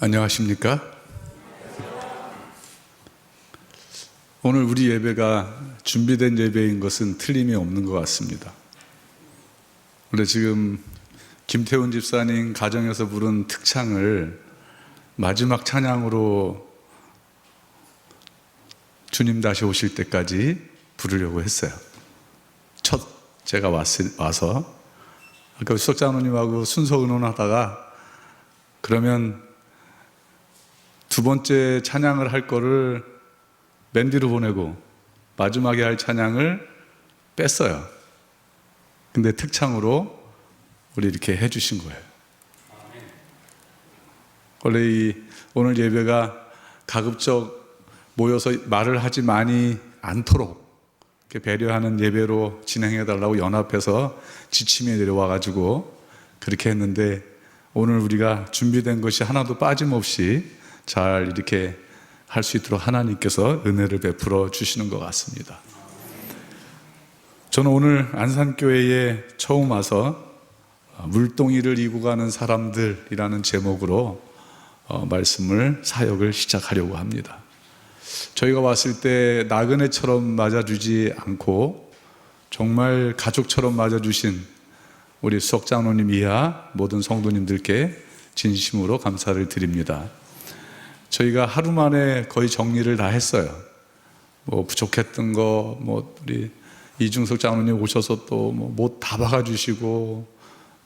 안녕하십니까? 오늘 우리 예배가 준비된 예배인 것은 틀림이 없는 것 같습니다. 원래 지금 김태훈 집사님 가정에서 부른 특창을 마지막 찬양으로 주님 다시 오실 때까지 부르려고 했어요. 첫 제가 와서 아까 수석장로님하고 순서 의논하다가 그러면 두 번째 찬양을 할 거를 맨 뒤로 보내고 마지막에 할 찬양을 뺐어요. 근데 특창으로 우리 이렇게 해주신 거예요. 원래 오늘 예배가 가급적 모여서 말을 하지 많이 않도록 이렇게 배려하는 예배로 진행해달라고 연합해서 지침이 내려와가지고 그렇게 했는데 오늘 우리가 준비된 것이 하나도 빠짐없이 잘 이렇게 할 수 있도록 하나님께서 은혜를 베풀어 주시는 것 같습니다. 저는 오늘 안산교회에 처음 와서 물동이를 이고 가는 사람들이라는 제목으로 사역을 시작하려고 합니다. 저희가 왔을 때 나그네처럼 맞아주지 않고 정말 가족처럼 맞아주신 우리 수석장로님 이하 모든 성도님들께 진심으로 감사를 드립니다. 저희가 하루 만에 거의 정리를 다 했어요. 부족했던 거, 우리 이중석 장로님 오셔서 또 못 다 박아주시고,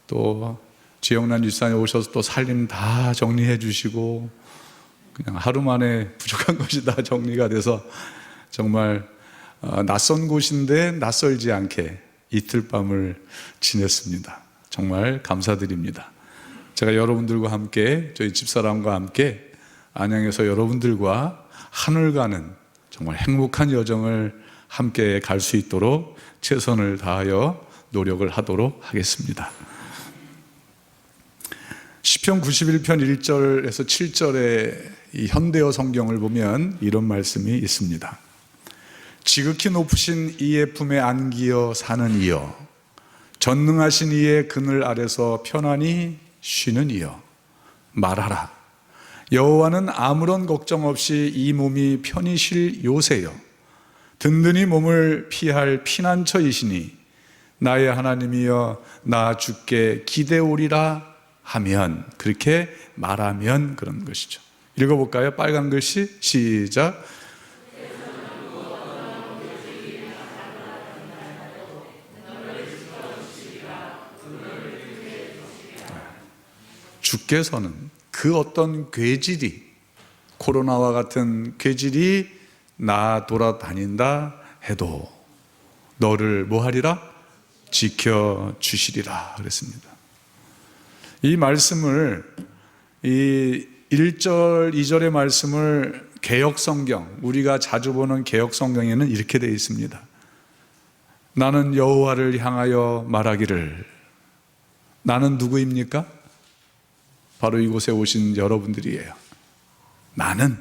또 지영란 집사님 오셔서 또 살림 다 정리해 주시고, 그냥 하루 만에 부족한 것이 다 정리가 돼서 정말 낯선 곳인데 낯설지 않게 이틀 밤을 지냈습니다. 정말 감사드립니다. 제가 여러분들과 함께, 저희 집사람과 함께 안양에서 여러분들과 하늘 가는 정말 행복한 여정을 함께 갈 수 있도록 최선을 다하여 노력을 하도록 하겠습니다. 시편 91편 1절에서 7절의 이 현대어 성경을 보면 이런 말씀이 있습니다. 지극히 높으신 이의 품에 안기어 사는 이여, 전능하신 이의 그늘 아래서 편안히 쉬는 이여, 말하라. 여호와는 아무런 걱정 없이 이 몸이 편히 쉴 요새여, 든든히 몸을 피할 피난처이시니 나의 하나님이여 나 주께 기대오리라 하면, 그렇게 말하면 그런 것이죠. 읽어볼까요? 빨간 글씨 시작. 주께서는 그 어떤 괴질이, 코로나와 같은 괴질이 나 돌아다닌다 해도 너를 뭐하리라? 지켜주시리라 그랬습니다. 이 말씀을, 이 1절, 2절의 말씀을 개역성경, 우리가 자주 보는 개역성경에는 이렇게 되어 있습니다. 나는 여호와를 향하여 말하기를. 나는 누구입니까? 바로 이곳에 오신 여러분들이에요. 나는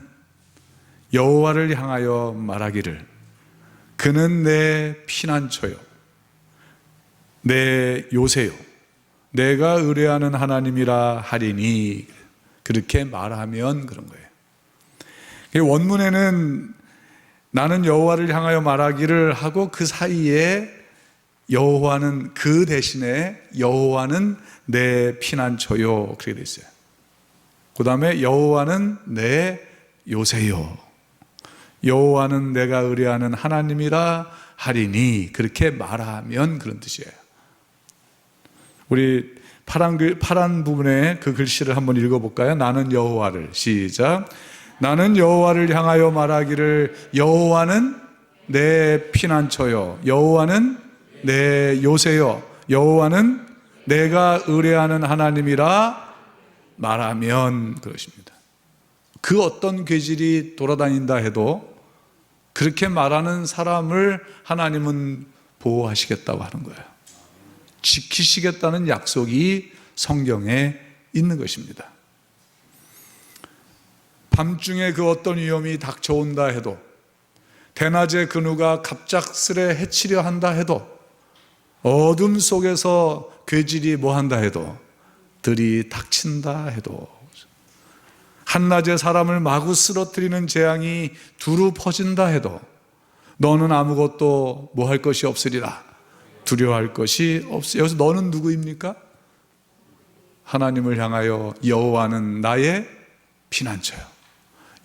여호와를 향하여 말하기를, 그는 내 피난처요, 내 요새요, 내가 의뢰하는 하나님이라 하리니. 그렇게 말하면 그런 거예요. 원문에는 나는 여호와를 향하여 말하기를 하고 그 사이에 여호와는, 그 대신에 여호와는 내 피난처요, 그렇게 되어 있어요. 그 다음에 여호와는 내 요새요, 여호와는 내가 의뢰하는 하나님이라 하리니. 그렇게 말하면 그런 뜻이에요. 우리 파란 부분에 그 글씨를 한번 읽어볼까요? 나는 여호와를, 시작. 나는 여호와를 향하여 말하기를, 여호와는 내 피난처요, 여호와는 내 요새요, 여호와는 내가 의뢰하는 하나님이라 말하면 그것입니다. 그 어떤 괴질이 돌아다닌다 해도 그렇게 말하는 사람을 하나님은 보호하시겠다고 하는 거예요. 지키시겠다는 약속이 성경에 있는 것입니다. 밤중에 그 어떤 위험이 닥쳐온다 해도, 대낮에 그 누가 갑작스레 해치려 한다 해도, 어둠 속에서 괴질이 뭐한다 해도, 들이 닥친다 해도 한낮에 사람을 마구 쓰러뜨리는 재앙이 두루 퍼진다 해도 너는 아무것도 뭐 할 것이 없으리라. 두려워할 것이 없어. 여기서 너는 누구입니까? 하나님을 향하여 여호와는 나의 피난처요,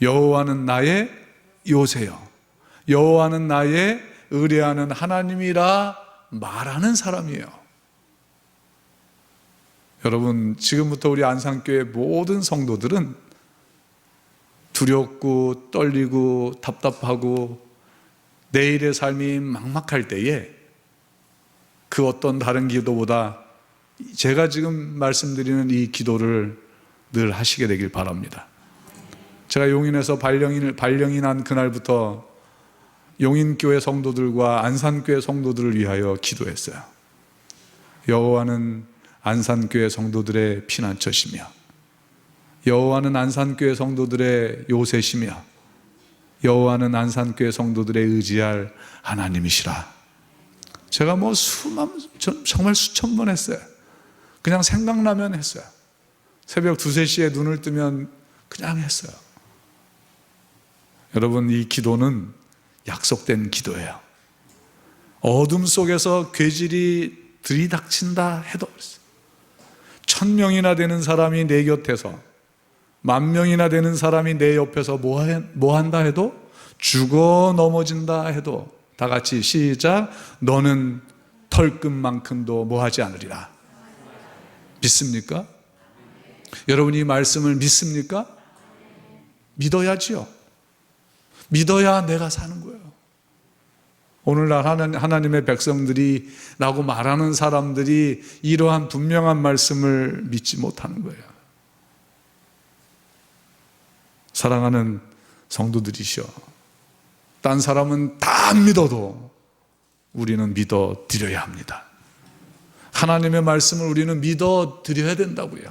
여호와는 나의 요새요, 여호와는 나의 의뢰하는 하나님이라 말하는 사람이에요. 여러분, 지금부터 우리 안산교회 모든 성도들은 두렵고 떨리고 답답하고 내일의 삶이 막막할 때에 그 어떤 다른 기도보다 제가 지금 말씀드리는 이 기도를 늘 하시게 되길 바랍니다. 제가 용인에서 발령이 난 그날부터 용인교회 성도들과 안산교회 성도들을 위하여 기도했어요. 여호와는 안산교회 성도들의 피난처시며 여호와는 안산교회 성도들의 요새시며 여호와는 안산교회 성도들의 의지할 하나님이시라. 제가 정말 수천 번 했어요. 그냥 생각나면 했어요. 새벽 2, 3시에 눈을 뜨면 그냥 했어요. 여러분, 이 기도는 약속된 기도예요. 어둠 속에서 괴질이 들이닥친다 해도 1000명이나 되는 사람이 내 곁에서 10,000명이나 되는 사람이 내 옆에서 뭐 한다 해도, 죽어 넘어진다 해도 다 같이 시작. 너는 털끝만큼도 뭐 하지 않으리라. 믿습니까? 여러분, 이 말씀을 믿습니까? 믿어야지요. 믿어야 내가 사는 거예요. 오늘날 하나님의 백성들이 라고 말하는 사람들이 이러한 분명한 말씀을 믿지 못하는 거예요. 사랑하는 성도들이시여, 딴 사람은 다 안 믿어도 우리는 믿어 드려야 합니다. 하나님의 말씀을 우리는 믿어 드려야 된다고요.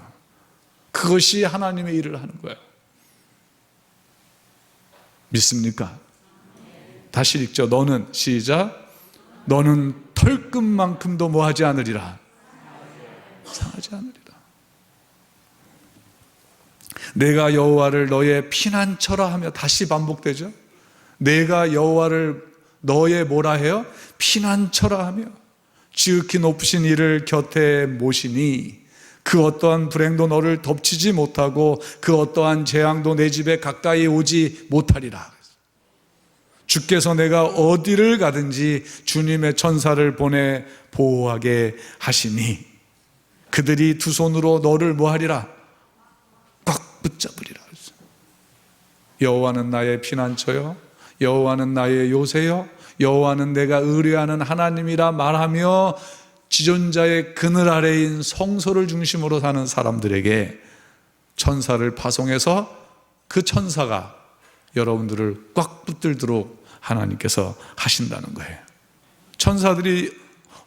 그것이 하나님의 일을 하는 거예요. 믿습니까? 다시 읽죠. 너는, 시작. 너는 털끝만큼도 뭐 하지 않으리라. 상하지 않으리라. 내가 여호와를 너의 피난처라 하며, 다시 반복되죠. 내가 여호와를 너의 뭐라 해요? 피난처라 하며 지극히 높으신 이를 곁에 모시니 그 어떠한 불행도 너를 덮치지 못하고 그 어떠한 재앙도 내 집에 가까이 오지 못하리라. 주께서 내가 어디를 가든지 주님의 천사를 보내 보호하게 하시니 그들이 두 손으로 너를 뭐하리라? 꽉 붙잡으리라. 여호와는 나의 피난처요, 여호와는 나의 요새요, 여호와는 내가 의뢰하는 하나님이라 말하며 지존자의 그늘 아래인 성소를 중심으로 사는 사람들에게 천사를 파송해서 그 천사가 여러분들을 꽉 붙들도록 하나님께서 하신다는 거예요. 천사들이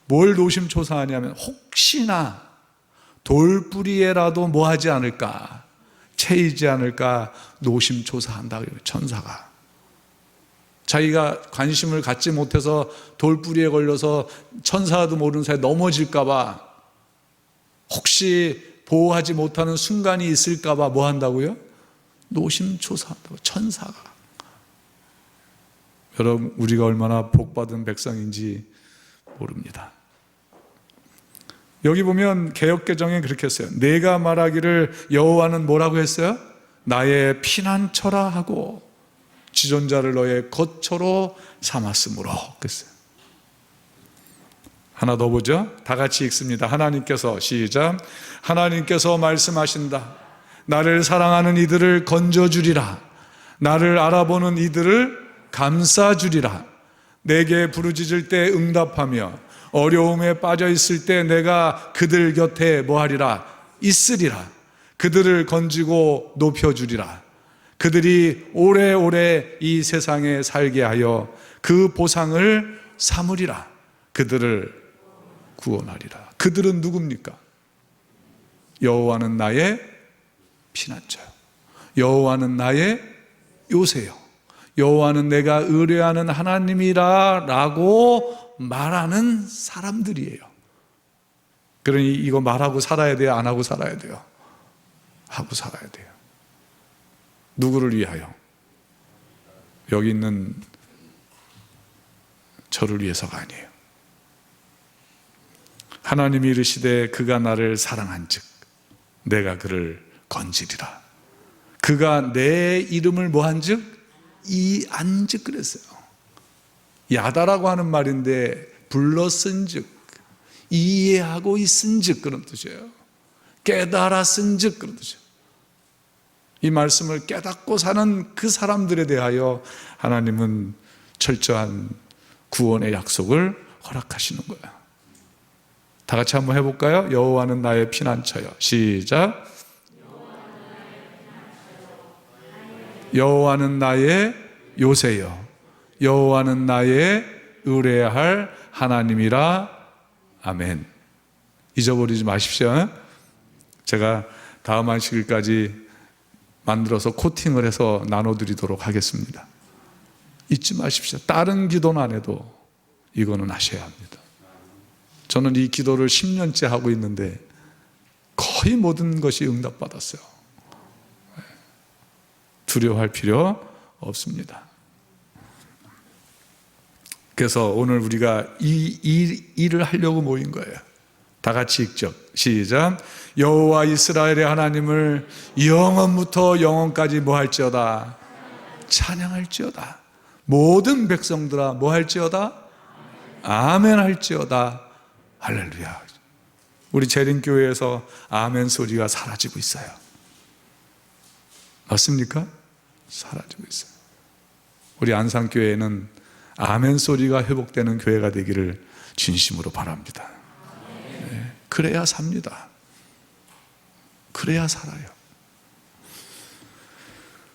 뭘 노심초사하냐면 혹시나 돌뿌리에라도 뭐 하지 않을까, 채이지 않을까 노심초사한다. 천사가 자기가 관심을 갖지 못해서 돌뿌리에 걸려서 천사도 모르는 사이에 넘어질까 봐, 혹시 보호하지 못하는 순간이 있을까 봐 뭐 한다고요? 노심초사한다고. 천사가. 여러분, 우리가 얼마나 복받은 백성인지 모릅니다. 여기 보면 개역개정에 그렇게 했어요. 내가 말하기를 여호와는 뭐라고 했어요? 나의 피난처라 하고 지존자를 너의 거처로 삼았으므로. 그랬어요. 하나 더 보죠. 다 같이 읽습니다. 하나님께서, 시작. 하나님께서 말씀하신다. 나를 사랑하는 이들을 건져주리라. 나를 알아보는 이들을 감싸주리라. 내게 부르짖을 때 응답하며 어려움에 빠져 있을 때 내가 그들 곁에 뭐하리라? 있으리라. 그들을 건지고 높여주리라. 그들이 오래오래 이 세상에 살게 하여 그 보상을 삼으리라. 그들을 구원하리라. 그들은 누굽니까? 여호와는 나의 피난처요, 여호와는 나의 요새요, 여호와는 내가 의뢰하는 하나님이라 라고 말하는 사람들이에요. 그러니 이거 말하고 살아야 돼요? 안 하고 살아야 돼요? 하고 살아야 돼요. 누구를 위하여? 여기 있는 저를 위해서가 아니에요. 하나님이 이르시되 그가 나를 사랑한즉 내가 그를 건지리라. 그가 내 이름을 뭐한즉? 이안즉 그랬어요. 야다라고 하는 말인데 불렀은즉, 이해하고 있은즉 그런 뜻이에요. 깨달았은즉 그런 뜻이에요. 이 말씀을 깨닫고 사는 그 사람들에 대하여 하나님은 철저한 구원의 약속을 허락하시는 거예요. 다 같이 한번 해볼까요? 여호와는 나의 피난처요. 시작. 여호와는 나의 요새요. 여호와는 나의 의뢰할 하나님이라. 아멘. 잊어버리지 마십시오. 제가 다음 안식일까지 만들어서 코팅을 해서 나눠드리도록 하겠습니다. 잊지 마십시오. 다른 기도는 안 해도 이거는 하셔야 합니다. 저는 이 기도를 10년째 하고 있는데 거의 모든 것이 응답받았어요. 두려워할 필요 없습니다. 그래서 오늘 우리가 이 일을 하려고 모인 거예요. 다 같이 읽죠. 시작. 여호와 이스라엘의 하나님을 영원부터 영원까지 뭐 할지어다? 찬양할지어다. 모든 백성들아 뭐 할지어다? 아멘 할지어다. 할렐루야. 우리 재림교회에서 아멘 소리가 사라지고 있어요. 맞습니까? 사라지고 있어요. 우리 안산교회는 아멘 소리가 회복되는 교회가 되기를 진심으로 바랍니다. 네, 그래야 삽니다. 그래야 살아요.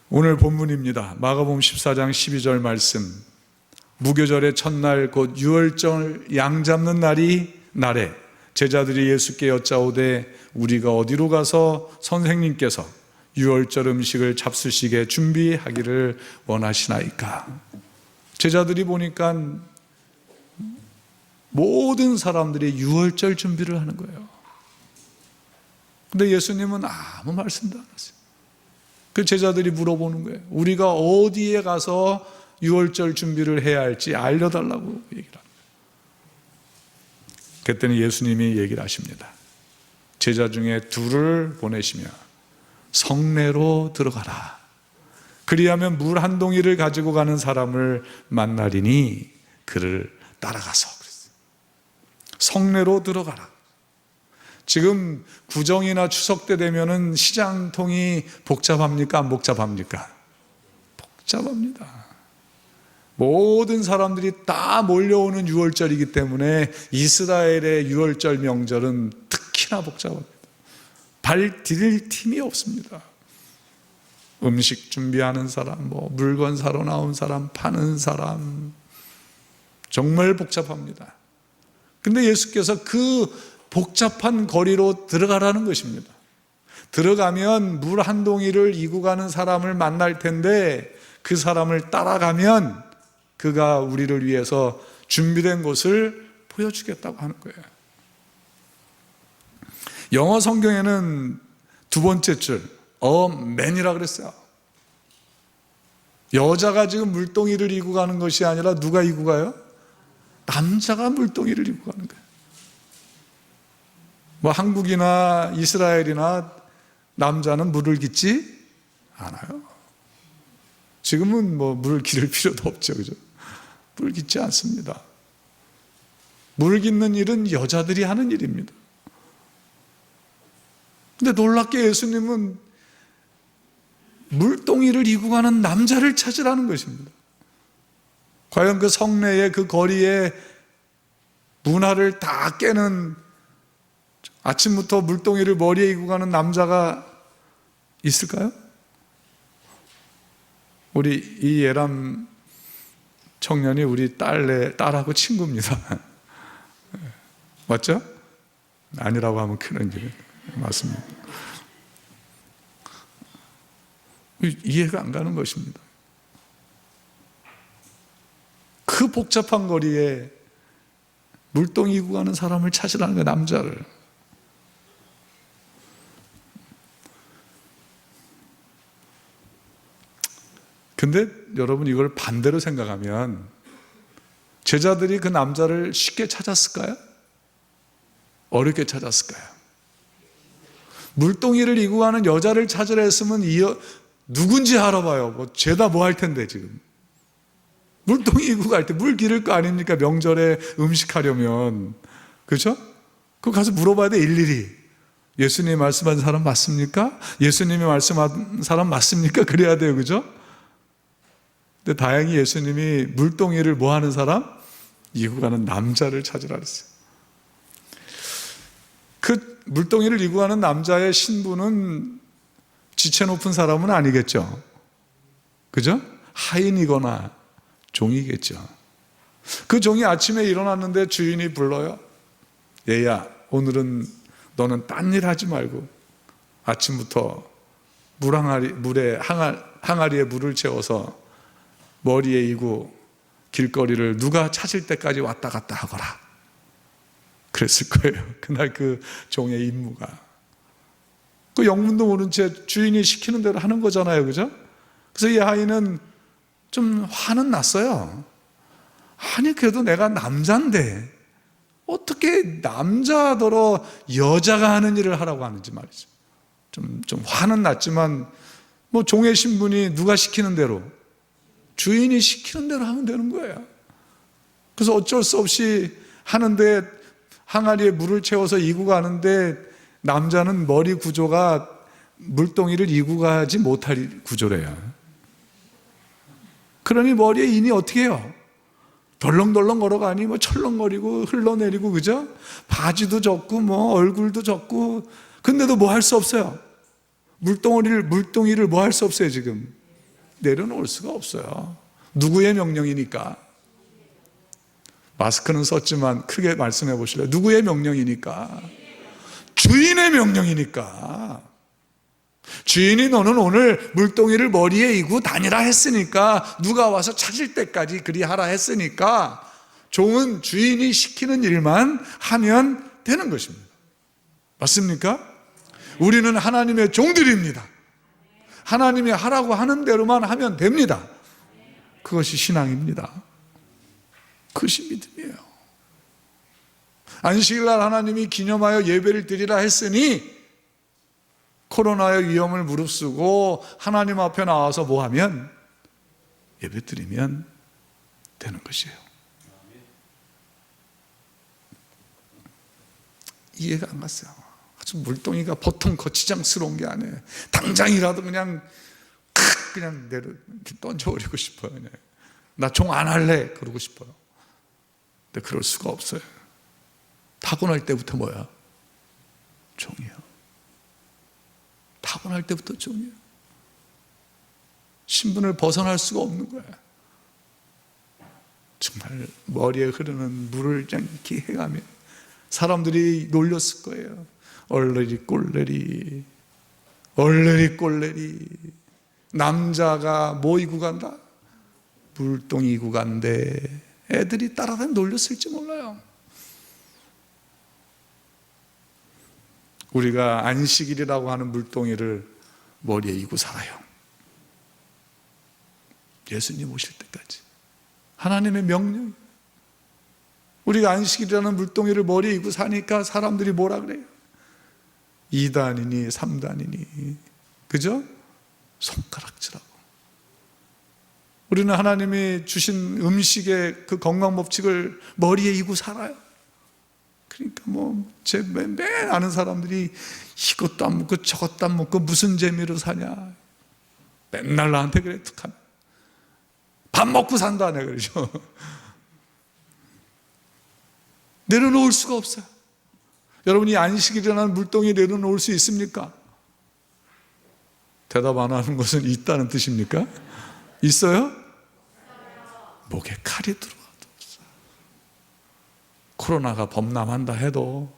오늘 본문입니다. 마가복음 14장 12절 말씀. 무교절의 첫날 곧 유월절 양 잡는 날에 제자들이 예수께 여짜오되 우리가 어디로 가서 선생님께서 유월절 음식을 잡수시게 준비하기를 원하시나이까? 제자들이 보니까 모든 사람들이 유월절 준비를 하는 거예요. 근데 예수님은 아무 말씀도 안 하세요. 그 제자들이 물어보는 거예요. 우리가 어디에 가서 유월절 준비를 해야 할지 알려달라고 얘기를 합니다. 그랬더니 예수님이 얘기를 하십니다. 제자 중에 둘을 보내시며 성내로 들어가라. 그리하면 물 한 동이를 가지고 가는 사람을 만나리니 그를 따라가서 그랬어요. 성내로 들어가라. 지금 구정이나 추석 때 되면은 시장통이 복잡합니까? 안 복잡합니까? 복잡합니다. 모든 사람들이 다 몰려오는 유월절이기 때문에 이스라엘의 유월절 명절은 특히나 복잡합니다. 발 디딜 틈이 없습니다. 음식 준비하는 사람, 물건 사러 나온 사람, 파는 사람, 정말 복잡합니다. 근데 예수께서 그 복잡한 거리로 들어가라는 것입니다. 들어가면 물 한 동이를 이고 가는 사람을 만날 텐데 그 사람을 따라가면 그가 우리를 위해서 준비된 곳을 보여주겠다고 하는 거예요. 영어 성경에는 두 번째 줄 man이라 그랬어요. 여자가 지금 물동이를 이고 가는 것이 아니라 누가 이고 가요? 남자가 물동이를 이고 가는 거예요. 한국이나 이스라엘이나 남자는 물을 깃지 않아요. 지금은 물을 기를 필요도 없죠, 그죠? 물 깃지 않습니다. 물 깃는 일은 여자들이 하는 일입니다. 근데 놀랍게 예수님은 물동이를 이고 가는 남자를 찾으라는 것입니다. 과연 그 성내의 그 거리에 문화를 다 깨는 아침부터 물동이를 머리에 이고 가는 남자가 있을까요? 우리 이 예람 청년이 우리 딸하고 친구입니다. 맞죠? 아니라고 하면 큰일이에요. 맞습니다. 이해가 안 가는 것입니다. 그 복잡한 거리에 물동이 이고 가는 사람을 찾으라는 거예요, 남자를. 근데 여러분 이걸 반대로 생각하면 제자들이 그 남자를 쉽게 찾았을까요? 어렵게 찾았을까요? 물동이를 이고 가는 여자를 찾으라 했으면 누군지 알아봐요. 뭐 죄다 뭐 할 텐데 지금. 물동이 이고 갈 때 물 기를 거 아닙니까? 명절에 음식하려면. 그렇죠? 그거 가서 물어봐야 돼, 일일이. 예수님이 말씀한 사람 맞습니까? 예수님이 말씀한 사람 맞습니까? 그래야 돼요. 그죠? 근데 다행히 예수님이 물동이를 뭐 하는 사람? 이고 가는 남자를 찾으라 그랬어요. 그 물동이를 이고 가는 남자의 신분은 지체 높은 사람은 아니겠죠. 그죠? 하인이거나 종이겠죠. 그 종이 아침에 일어났는데 주인이 불러요. 얘야, 오늘은 너는 딴 일 하지 말고 아침부터 항아리에 물을 채워서 머리에 이고 길거리를 누가 찾을 때까지 왔다 갔다 하거라. 그랬을 거예요. 그날 그 종의 임무가. 그 영문도 모른 채 주인이 시키는 대로 하는 거잖아요. 그죠? 그래서 이 아이는 좀 화는 났어요. 아니, 그래도 내가 남자인데 어떻게 남자더러 여자가 하는 일을 하라고 하는지 말이죠. 좀 화는 났지만 뭐 종의 신분이 누가 시키는 대로, 주인이 시키는 대로 하면 되는 거예요. 그래서 어쩔 수 없이 하는데 항아리에 물을 채워서 이고 가는데 남자는 머리 구조가 물동이를 이고 가지 못할 구조래요. 그러니 머리에 인이 어떻게 해요? 덜렁덜렁 걸어가니 뭐 철렁거리고 흘러내리고, 그죠? 바지도 젖고 뭐 얼굴도 젖고, 근데도 뭐 할 수 없어요. 물동이를 뭐 할 수 없어요. 지금 내려놓을 수가 없어요. 누구의 명령이니까. 마스크는 썼지만 크게 말씀해 보실래요? 누구의 명령이니까? 주인의 명령이니까. 주인이 너는 오늘 물동이를 머리에 이고 다니라 했으니까, 누가 와서 찾을 때까지 그리하라 했으니까 종은 주인이 시키는 일만 하면 되는 것입니다. 맞습니까? 우리는 하나님의 종들입니다. 하나님이 하라고 하는 대로만 하면 됩니다. 그것이 신앙입니다. 그것이 믿음이에요. 안식일날 하나님이 기념하여 예배를 드리라 했으니 코로나의 위험을 무릅쓰고 하나님 앞에 나와서 뭐 하면? 예배 드리면 되는 것이에요. 이해가 안 갔어요. 아주 물동이가 보통 거치장스러운 게 아니에요. 당장이라도 그냥 던져버리고 싶어요. 나 종 안 할래 그러고 싶어요. 근데 그럴 수가 없어요. 타고날 때부터 뭐야? 종이요. 타고날 때부터 종이요. 신분을 벗어날 수가 없는 거야. 정말 머리에 흐르는 물을 이렇게 해가며 사람들이 놀렸을 거예요. 얼레리 꼴레리, 얼레리 꼴레리. 남자가 뭐 이고 간다? 물동이 이고 간대. 애들이 따라다 놀렸을지 몰라요. 우리가 안식일이라고 하는 물동이를 머리에 이고 살아요. 예수님 오실 때까지. 하나님의 명령. 우리가 안식일이라는 물동이를 머리에 이고 사니까 사람들이 뭐라 그래요? 2단이니 3단이니, 그죠? 손가락질하고. 우리는 하나님이 주신 음식의 그 건강 법칙을 머리에 이고 살아요. 그러니까 제 맨 아는 사람들이 이것도 안 먹고 저것도 안 먹고 무슨 재미로 사냐. 맨날 나한테 그래, 툭하면. 밥 먹고 산다, 내가 그러죠. 내려놓을 수가 없어요. 여러분이 안식일이라는 물동이 내려놓을 수 있습니까? 대답 안 하는 것은 있다는 뜻입니까? 있어요? 목에 칼이 들어와도 없어요. 코로나가 범람한다 해도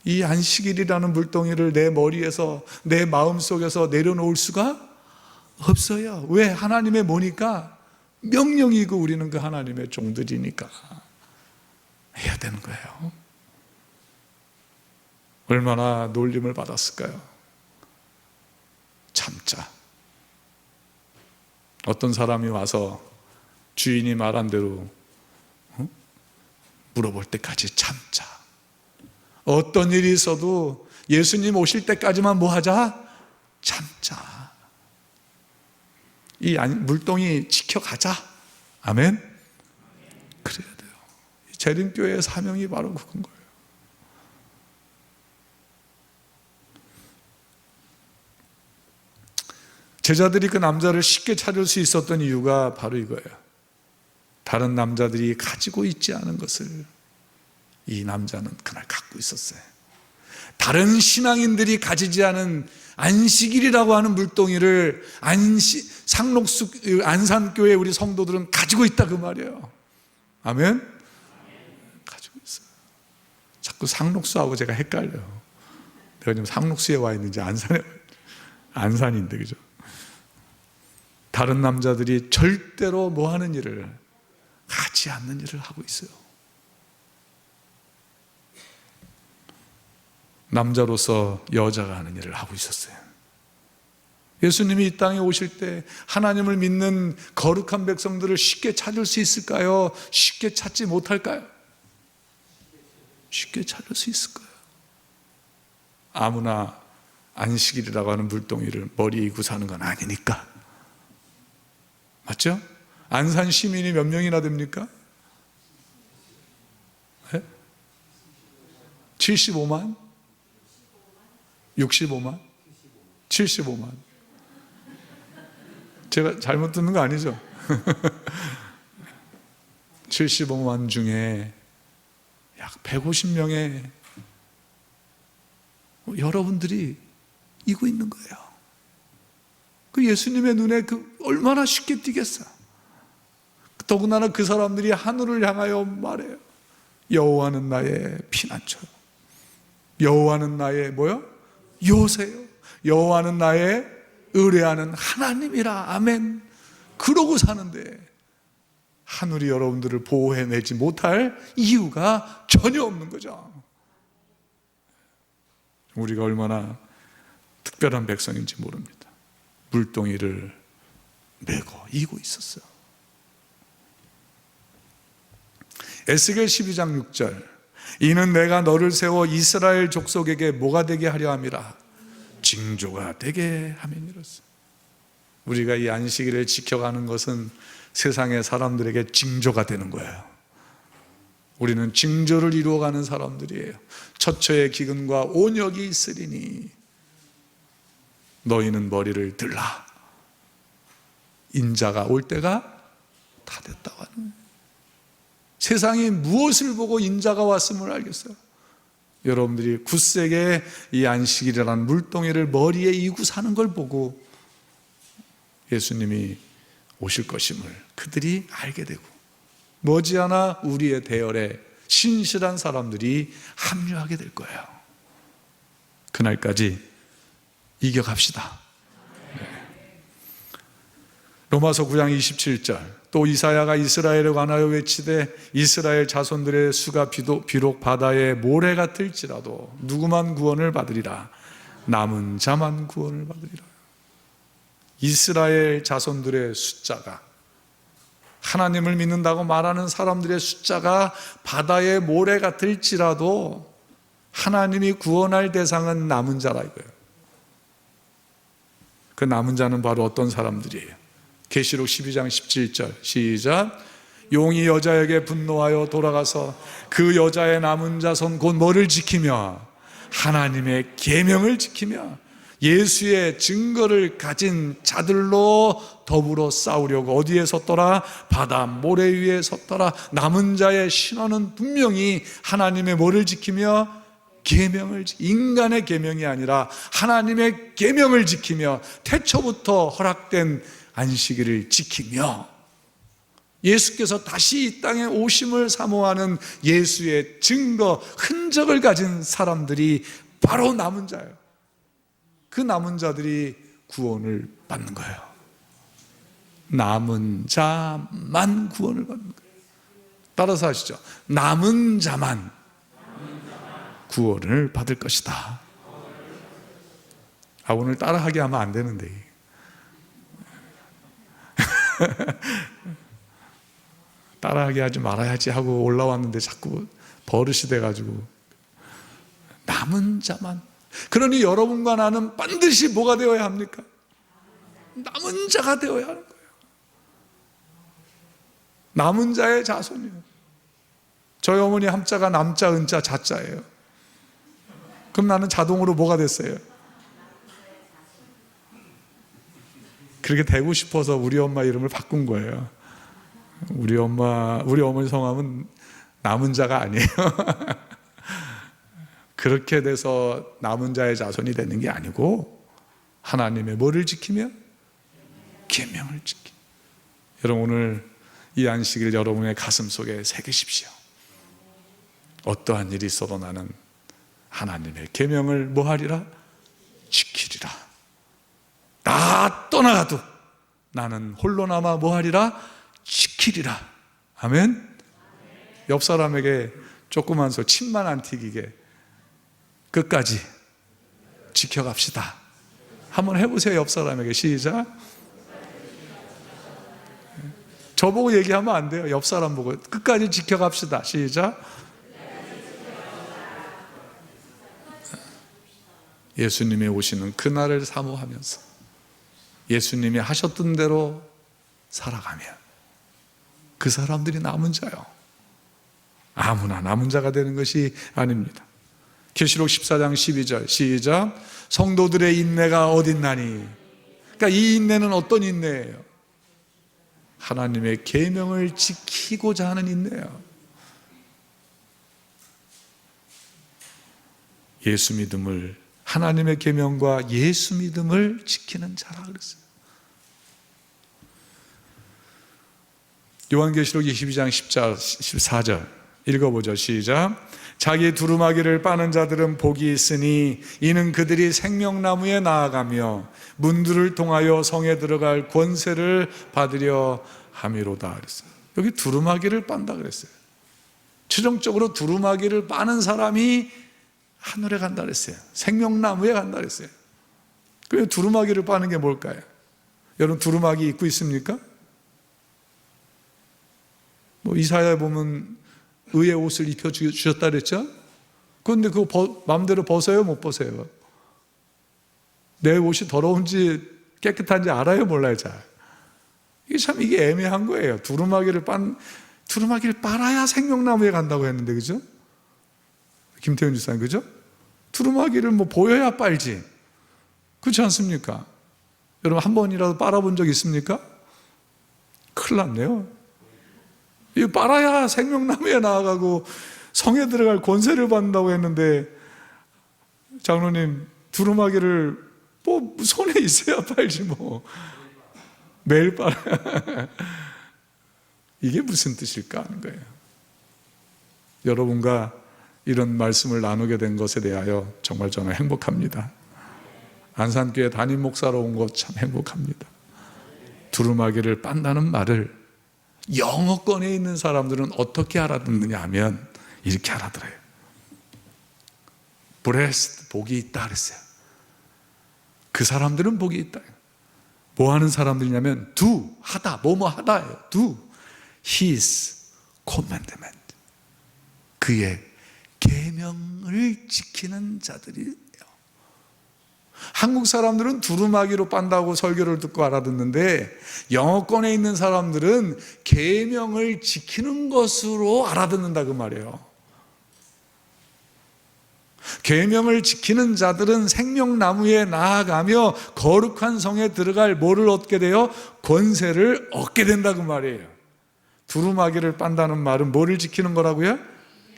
이 안식일이라는 물동이를 내 머리에서, 내 마음속에서 내려놓을 수가 없어요. 왜? 하나님의 뭐니까? 명령이고 우리는 그 하나님의 종들이니까 해야 되는 거예요. 얼마나 놀림을 받았을까요? 참자. 어떤 사람이 와서 주인이 말한 대로 물어볼 때까지 참자. 어떤 일이 있어도 예수님 오실 때까지만 뭐 하자? 참자. 이 물동이 지켜가자. 아멘? 그래야 돼요. 재림교회의 사명이 바로 그건 거예요. 제자들이 그 남자를 쉽게 찾을 수 있었던 이유가 바로 이거예요. 다른 남자들이 가지고 있지 않은 것을 이 남자는 그날 갖고 있었어요. 다른 신앙인들이 가지지 않은 안식일이라고 하는 물동이를 상록수 안산교회 우리 성도들은 가지고 있다 그 말이에요. 아멘? 가지고 있어요. 자꾸 상록수하고 제가 헷갈려요. 내가 지금 상록수에 와 있는지 안산인데 그죠? 다른 남자들이 절대로 뭐 하는 일을 하지 않는 일을 하고 있어요. 남자로서 여자가 하는 일을 하고 있었어요. 예수님이 이 땅에 오실 때 하나님을 믿는 거룩한 백성들을 쉽게 찾을 수 있을까요? 쉽게 찾지 못할까요? 쉽게 찾을 수 있을 거예요. 아무나 안식일이라고 하는 물동이를 머리에 이고 사는 건 아니니까. 맞죠? 안산 시민이 몇 명이나 됩니까? 네? 75만? 65만? 75만. 제가 잘못 듣는 거 아니죠? 75만 중에 약 150명의 여러분들이 이고 있는 거예요. 그 예수님의 눈에 그 얼마나 쉽게 띄겠어. 더군다나 그 사람들이 하늘을 향하여 말해요. 여호와는 나의 피난처요. 여호와는 나의 뭐요? 요새요. 여호와는 나의 의뢰하는 하나님이라. 아멘. 그러고 사는데 하늘이 여러분들을 보호해내지 못할 이유가 전혀 없는 거죠. 우리가 얼마나 특별한 백성인지 모릅니다. 물동이를 메고 이고 있었어요. 에스겔 12장 6절, 이는 내가 너를 세워 이스라엘 족속에게 뭐가 되게 하려 함이라? 징조가 되게 함이니로서. 우리가 이 안식일을 지켜가는 것은 세상의 사람들에게 징조가 되는 거예요. 우리는 징조를 이루어가는 사람들이에요. 처처의 기근과 온역이 있으리니 너희는 머리를 들라. 인자가 올 때가 다 됐다고 하는 거예요. 세상이 무엇을 보고 인자가 왔음을 알겠어요? 여러분들이 굳세게 이 안식일이라는 물동이를 머리에 이고 사는 걸 보고 예수님이 오실 것임을 그들이 알게 되고, 머지않아 우리의 대열에 신실한 사람들이 합류하게 될 거예요. 그날까지 이겨갑시다. 네. 로마서 9장 27절, 또 이사야가 이스라엘에 관하여 외치되 이스라엘 자손들의 수가 비록 바다의 모래 같을지라도 누구만 구원을 받으리라? 남은 자만 구원을 받으리라. 이스라엘 자손들의 숫자가, 하나님을 믿는다고 말하는 사람들의 숫자가 바다의 모래 같을지라도 하나님이 구원할 대상은 남은 자라 이거예요. 그 남은 자는 바로 어떤 사람들이에요? 계시록 12장 17절 시작. 용이 여자에게 분노하여 돌아가서 그 여자의 남은 자손 곧 뭐를 지키며? 하나님의 계명을 지키며 예수의 증거를 가진 자들로 더불어 싸우려고 어디에 섰더라? 바다 모래 위에 섰더라. 남은 자의 신원은 분명히 하나님의 뭐를 지키며? 계명을, 인간의 계명이 아니라 하나님의 계명을 지키며 태초부터 허락된 안식일을 지키며 예수께서 다시 이 땅에 오심을 사모하는 예수의 증거, 흔적을 가진 사람들이 바로 남은 자예요. 그 남은 자들이 구원을 받는 거예요. 남은 자만 구원을 받는 거예요. 따라서 하시죠. 남은 자만 구원을 받을 것이다. 오늘 따라하게 하면 안 되는데 따라하게 하지 말아야지 하고 올라왔는데 자꾸 버릇이 돼가지고 남은 자만. 그러니 여러분과 나는 반드시 뭐가 되어야 합니까? 남은 자가 되어야 하는 거예요. 남은 자의 자손이에요. 저희 어머니 함자가 남자, 은자, 자자예요. 그럼 나는 자동으로 뭐가 됐어요? 그렇게 되고 싶어서 우리 엄마 이름을 바꾼 거예요. 우리 어머니 성함은 남은 자가 아니에요. 그렇게 돼서 남은 자의 자손이 되는 게 아니고 하나님의 뭐를 지키며? 계명을 지키. 여러분 오늘 이 안식일 여러분의 가슴 속에 새기십시오. 어떠한 일이 있어도 나는 하나님의 계명을 뭐하리라? 지키리라. 나 떠나가도 나는 홀로 남아 뭐하리라? 지키리라. 아멘. 옆 사람에게 조그만 소리, 침만 안 튀기게 끝까지 지켜갑시다. 한번 해보세요. 옆 사람에게. 시작. 저보고 얘기하면 안 돼요. 옆 사람 보고 끝까지 지켜갑시다. 시작. 예수님이 오시는 그날을 사모하면서 예수님이 하셨던 대로 살아가면 그 사람들이 남은 자요. 아무나 남은 자가 되는 것이 아닙니다. 계시록 14장 12절 시작. 성도들의 인내가 어딨나니. 그러니까 이 인내는 어떤 인내예요? 하나님의 계명을 지키고자 하는 인내예요. 예수 믿음을, 하나님의 계명과 예수 믿음을 지키는 자라 그랬어요. 요한계시록 22장 14절 읽어보죠. 시작. 자기 두루마기를 빠는 자들은 복이 있으니 이는 그들이 생명나무에 나아가며 문들을 통하여 성에 들어갈 권세를 받으려 함이로다 그랬어요. 여기 두루마기를 빤다 그랬어요. 최종적으로 두루마기를 빠는 사람이 하늘에 간다 그랬어요. 생명나무에 간다 그랬어요. 그 두루마기를 빠는 게 뭘까요? 여러분 두루마기 입고 있습니까? 뭐 이사야에 보면 의의 옷을 입혀주셨다 그랬죠? 그런데 그거 마음대로 벗어요? 못 벗어요? 내 옷이 더러운지 깨끗한지 알아요? 몰라요? 잘. 이게 애매한 거예요. 두루마기를 빨아야 생명나무에 간다고 했는데, 그죠? 김태훈 집사님, 그죠? 두루마기를 뭐 보여야 빨지. 그렇지 않습니까? 여러분 한 번이라도 빨아본 적 있습니까? 큰일 났네요. 이거 빨아야 생명나무에 나아가고 성에 들어갈 권세를 받는다고 했는데 장로님 두루마기를 뭐 손에 있어야 빨지 뭐 매일 빨아야 이게 무슨 뜻일까 하는 거예요. 여러분과 이런 말씀을 나누게 된 것에 대하여 정말 저는 행복합니다. 안산교회 담임 목사로 온 것 참 행복합니다. 두루마기를 빤다는 말을 영어권에 있는 사람들은 어떻게 알아듣느냐 하면 이렇게 알아들어요. blessed, 복이 있다 그랬어요. 그 사람들은 복이 있다. 뭐 하는 사람들이냐면 do, 하다, 뭐뭐 하다예요. do his commandment, 그의 계명을 지키는 자들이에요. 한국 사람들은 두루마기로 빤다고 설교를 듣고 알아듣는데 영어권에 있는 사람들은 계명을 지키는 것으로 알아듣는다 그 말이에요. 계명을 지키는 자들은 생명나무에 나아가며 거룩한 성에 들어갈 뭐를 얻게 돼요? 권세를 얻게 된다 그 말이에요. 두루마기를 빤다는 말은 뭐를 지키는 거라고요?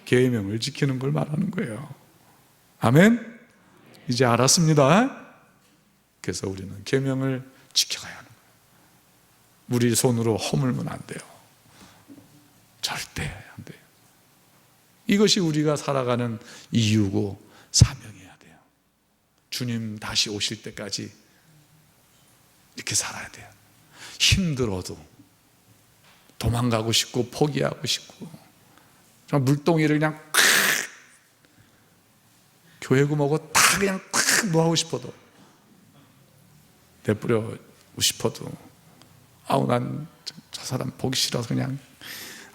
계명을 지키는 걸 말하는 거예요. 아멘? 이제 알았습니다. 그래서 우리는 계명을 지켜가야 하는 거예요. 우리 손으로 허물면 안 돼요. 절대 안 돼요. 이것이 우리가 살아가는 이유고 사명이어야 돼요. 주님 다시 오실 때까지 이렇게 살아야 돼요. 힘들어도 도망가고 싶고 포기하고 싶고 물동이를 그냥 교회구멍고 다 그냥 탁 놓아하고 싶어도 내뿌려고 싶어도 아우 난 저 사람 보기 싫어서 그냥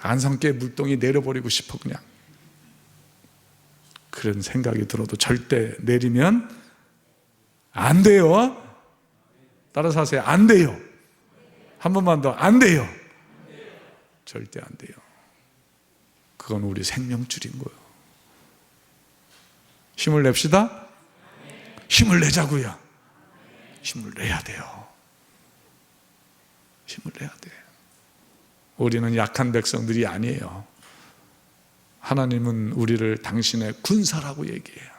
안성교회 물동이 내려버리고 싶어 그냥. 그런 생각이 들어도 절대 내리면 안 돼요. 따라서 하세요. 안 돼요. 한 번만 더. 안 돼요. 절대 안 돼요. 그건 우리 생명줄인 거예요. 힘을 냅시다. 힘을 내자고요. 힘을 내야 돼요. 힘을 내야 돼. 우리는 약한 백성들이 아니에요. 하나님은 우리를 당신의 군사라고 얘기해요.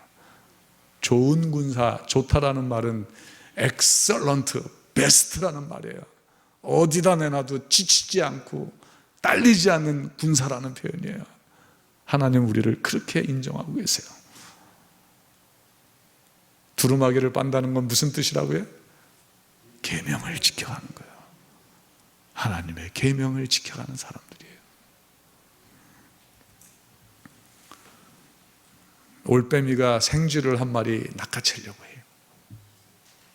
좋은 군사, 좋다라는 말은 excellent, best라는 말이에요. 어디다 내놔도 지치지 않고 딸리지 않는 군사라는 표현이에요. 하나님 우리를 그렇게 인정하고 계세요. 두루마기를 빤다는 건 무슨 뜻이라고요? 계명을 지켜가는 거예요. 하나님의 계명을 지켜가는 사람들이에요. 올빼미가 생쥐를 한 마리 낚아채려고 해요.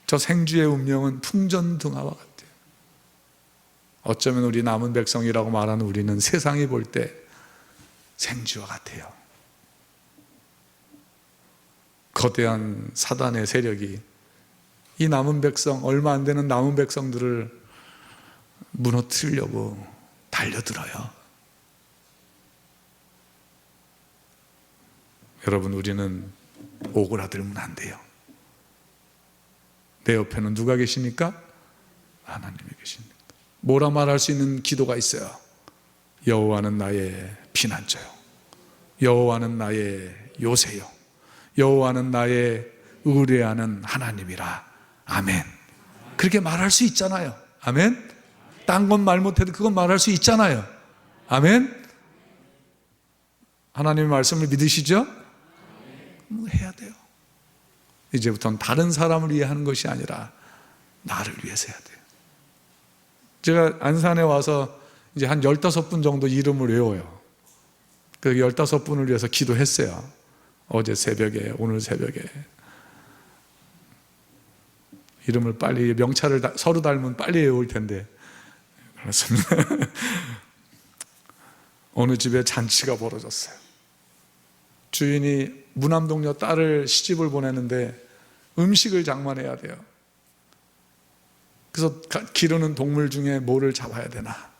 저 생쥐의 운명은 풍전등화와 같아요. 어쩌면 우리 남은 백성이라고 말하는 우리는 세상이 볼 때 생쥐와 같아요. 거대한 사단의 세력이 이 남은 백성, 얼마 안 되는 남은 백성들을 무너뜨리려고 달려들어요. 여러분, 우리는 오그라들면 안 돼요. 내 옆에는 누가 계십니까? 하나님이 계십니다. 뭐라 말할 수 있는 기도가 있어요. 여호와는 나의 피난처요, 여호와는 나의 요새요, 여호와는 나의 의뢰하는 하나님이라. 아멘. 그렇게 말할 수 있잖아요. 아멘. 딴 건 말 못해도 그건 말할 수 있잖아요. 아멘. 하나님의 말씀을 믿으시죠? 해야 돼요. 이제부터는 다른 사람을 위해 하는 것이 아니라 나를 위해서 해야 돼요. 제가 안산에 와서 이제 한 15분 정도 이름을 외워요. 그 15분을 위해서 기도했어요. 어제 새벽에, 오늘 새벽에. 이름을 빨리, 명찰을 서로 닮으면 빨리 외울 텐데. 그렇습니다. 어느 집에 잔치가 벌어졌어요. 주인이 무남동녀 딸을 시집을 보내는데 음식을 장만해야 돼요. 그래서 기르는 동물 중에 뭐를 잡아야 되나?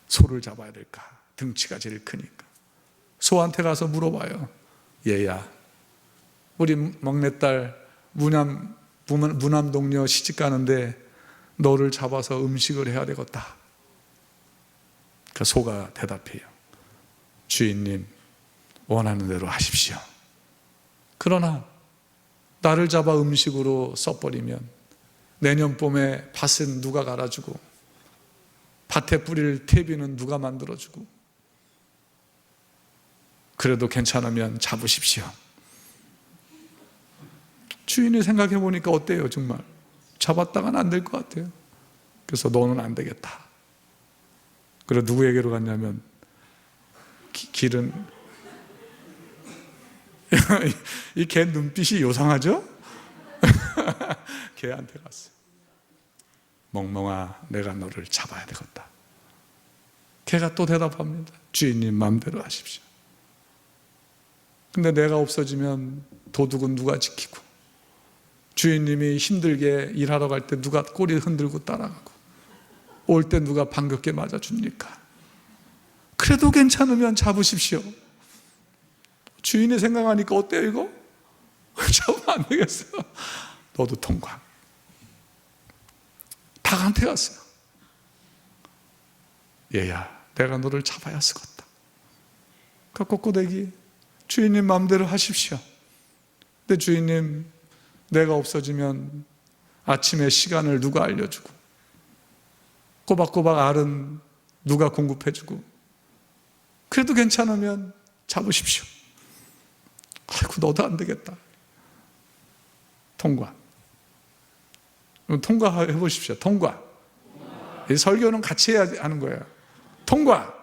소를 잡아야 될까? 등치가 제일 크니까. 소한테 가서 물어봐요. 얘야, 우리 막내딸 무남동녀 시집 가는데 너를 잡아서 음식을 해야 되겠다. 그 소가 대답해요. 주인님, 원하는 대로 하십시오. 그러나 나를 잡아 음식으로 써버리면 내년 봄에 밭은 누가 갈아주고 밭에 뿌릴 퇴비는 누가 만들어주고. 그래도 괜찮으면 잡으십시오. 주인이 생각해 보니까 어때요? 정말 잡았다가는 안 될 것 같아요. 그래서 너는 안 되겠다. 그래서 누구에게로 갔냐면 길은 이 개 눈빛이 요상하죠? 개한테 갔어요. 멍멍아, 내가 너를 잡아야 되겠다. 개가 또 대답합니다. 주인님 마음대로 하십시오. 근데 내가 없어지면 도둑은 누가 지키고, 주인님이 힘들게 일하러 갈 때 누가 꼬리 흔들고 따라가고, 올 때 누가 반갑게 맞아줍니까? 그래도 괜찮으면 잡으십시오. 주인이 생각하니까 어때요 이거? 잡으면 안 되겠어. 너도 통과. 닭한테 갔어요. 얘야, 내가 너를 잡아야 쓰겄다. 그 꼬꼬대기, 주인님 마음대로 하십시오. 근데 주인님, 내가 없어지면 아침에 시간을 누가 알려주고, 꼬박꼬박 알은 누가 공급해주고, 그래도 괜찮으면 잡으십시오. 아이고, 너도 안 되겠다. 통과. 통과해 보십시오. 통과. 이 설교는 같이 해야 하는 거예요. 통과.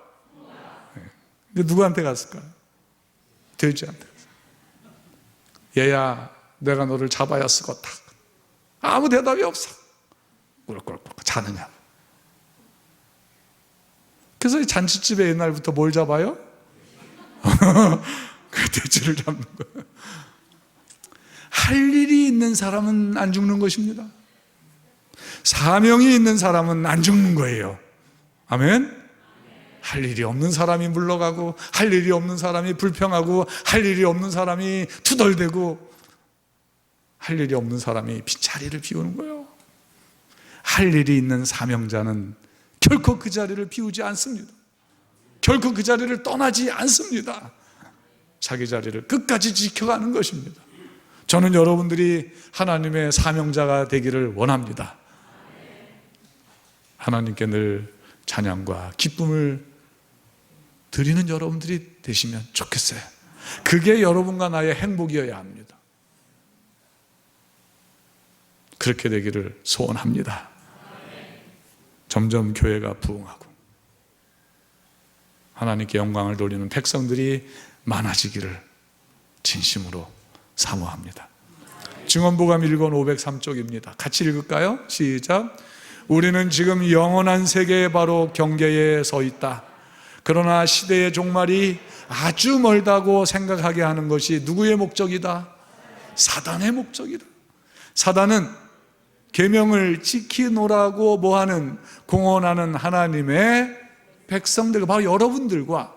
근데 누구한테 갔을까요? 돼지한테 갔어요. 얘야, 내가 너를 잡아야 쓰겄다. 아무 대답이 없어. 꿀꿀꿀 자느냐? 그래서 이 잔치집에 옛날부터 뭘 잡아요? 그 돼지를 잡는 거예요. 할 일이 있는 사람은 안 죽는 것입니다. 사명이 있는 사람은 안 죽는 거예요. 아멘? 할 일이 없는 사람이 물러가고, 할 일이 없는 사람이 불평하고, 할 일이 없는 사람이 투덜대고, 할 일이 없는 사람이 빈자리를 비우는 거예요. 할 일이 있는 사명자는 결코 그 자리를 비우지 않습니다. 결코 그 자리를 떠나지 않습니다. 자기 자리를 끝까지 지켜가는 것입니다. 저는 여러분들이 하나님의 사명자가 되기를 원합니다. 하나님께 늘 찬양과 기쁨을 드리는 여러분들이 되시면 좋겠어요. 그게 여러분과 나의 행복이어야 합니다. 그렇게 되기를 소원합니다. 점점 교회가 부흥하고 하나님께 영광을 돌리는 백성들이 많아지기를 진심으로 사모합니다. 증언보감 1권 503쪽입니다. 같이 읽을까요? 시작. 우리는 지금 영원한 세계의 바로 경계에 서 있다. 그러나 시대의 종말이 아주 멀다고 생각하게 하는 것이 누구의 목적이다? 사단의 목적이다. 사단은 계명을 지키노라고 뭐하는, 공언하는 하나님의 백성들, 바로 여러분들과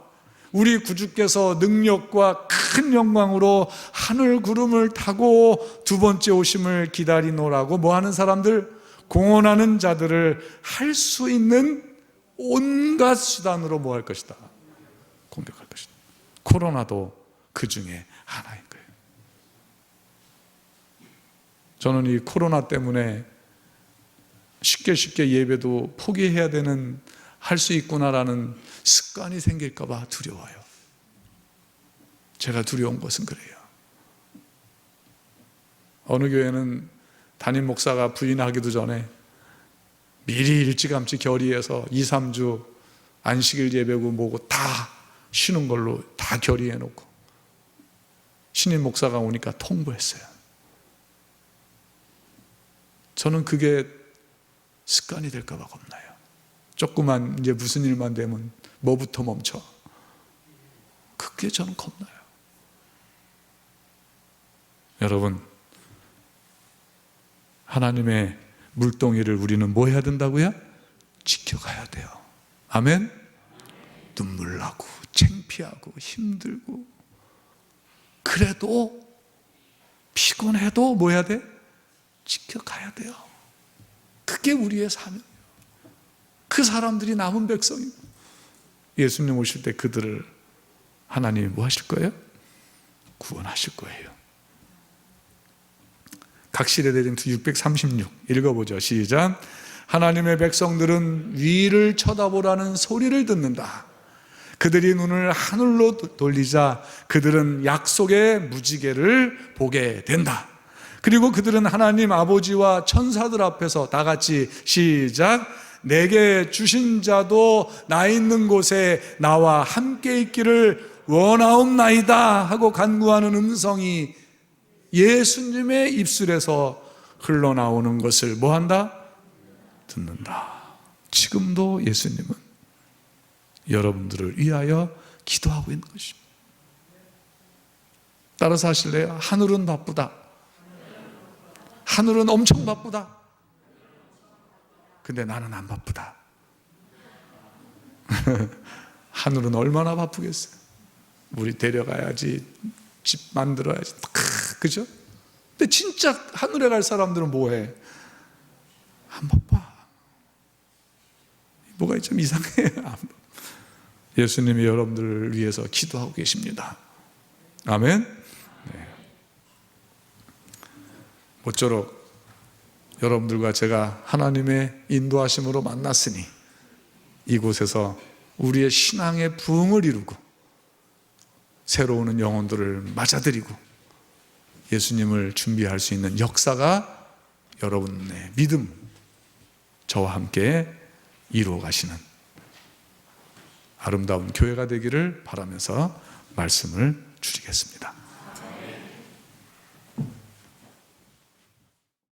우리 구주께서 능력과 큰 영광으로 하늘 구름을 타고 두 번째 오심을 기다리노라고 뭐하는 사람들, 공언하는 자들을 할 수 있는 온갖 수단으로 뭐 할 것이다? 공격할 것이다. 코로나도 그 중에 하나인 거예요. 저는 이 코로나 때문에 쉽게 예배도 포기해야 되는, 할 수 있구나라는 습관이 생길까 봐 두려워요. 제가 두려운 것은 그래요. 어느 교회는 담임 목사가 부인하기도 전에 미리 일찌감치 결의해서 2, 3주 안식일 예배고 뭐고 다 쉬는 걸로 다 결의해 놓고 신임 목사가 오니까 통보했어요. 저는 그게 습관이 될까 봐 겁나요. 조그만 이제 무슨 일만 되면 뭐부터 멈춰. 그게 저는 겁나요. 여러분, 하나님의 물동이를 우리는 뭐 해야 된다고요? 지켜가야 돼요. 아멘? 눈물 나고 창피하고 힘들고 그래도 피곤해도 뭐 해야 돼? 지켜가야 돼요. 그게 우리의 사명이에요. 그 사람들이 남은 백성이고 예수님 오실 때 그들을 하나님이 뭐 하실 거예요? 구원하실 거예요. 각실에 대린 636 읽어보죠. 시작. 하나님의 백성들은 위를 쳐다보라는 소리를 듣는다. 그들이 눈을 하늘로 돌리자 그들은 약속의 무지개를 보게 된다. 그리고 그들은 하나님 아버지와 천사들 앞에서 다 같이 시작. 내게 주신 자도 나 있는 곳에 나와 함께 있기를 원하옵나이다 하고 간구하는 음성이 예수님의 입술에서 흘러나오는 것을 뭐한다? 듣는다. 지금도 예수님은 여러분들을 위하여 기도하고 있는 것입니다. 따라서 하실래요? 하늘은 바쁘다. 하늘은 엄청 바쁘다. 근데 나는 안 바쁘다. 하늘은 얼마나 바쁘겠어요. 우리 데려가야지, 집 만들어야지, 그죠? 근데 진짜 하늘에 갈 사람들은 뭐해? 안 바빠. 뭐가 좀 이상해요. 예수님이 여러분들을 위해서 기도하고 계십니다. 아멘. 네. 모쪼록 여러분들과 제가 하나님의 인도하심으로 만났으니 이곳에서 우리의 신앙의 부흥을 이루고 새로 오는 영혼들을 맞아들이고 예수님을 준비할 수 있는 역사가 여러분의 믿음, 저와 함께 이루어 가시는 아름다운 교회가 되기를 바라면서 말씀을 줄이겠습니다.